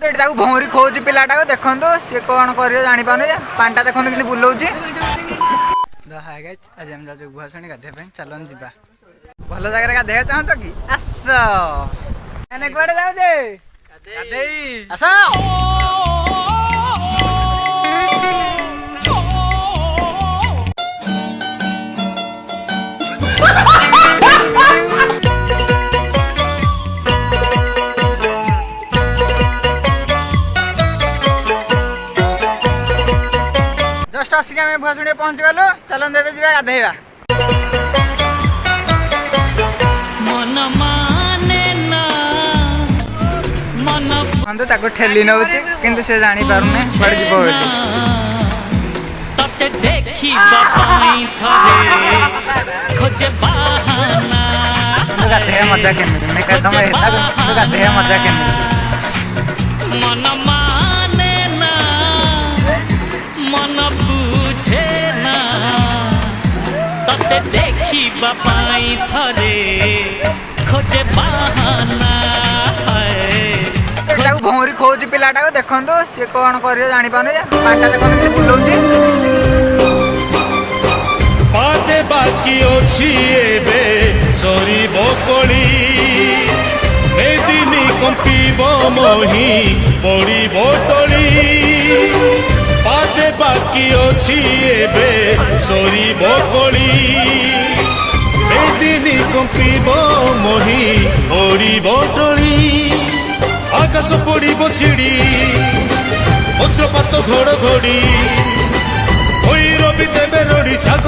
भौरी खोज पिलाटा को देखो सी कौन कर जानी पाने पाटा देखो कि बुलाऊँगी हाय गाइस आज हम जाऊ भुआसुणी गाधे चलन जा भल जगह गाधे चाहत कि आस कड़े जाऊे आस जस्ट आसिक आम भुआसुणी पहुँच गलु चलन देवे जा गाधेवा हम तो ठेली नौ कि से जानी पारे बड़े जीव गाधे मजा केमी गाधे मजा केमी देखा थरे खोजे बहाना भौरी खोज पिलाटा को देखो सी कौन कर जानी पाने पाटा देखो कि बुलाऊँगी पादे बाकी अच्छी एबे सरी बकड़ी एदिनी कंपीब मोही पड़ी बटली पादे बाकी अच्छी एबे सरी बकड़ी एदिनी कंपीब मोही पड़ी बटली आकाश पड़ब छिड़ी वज्रपात घड़घड़ी रवि देवे रड़ी सागर।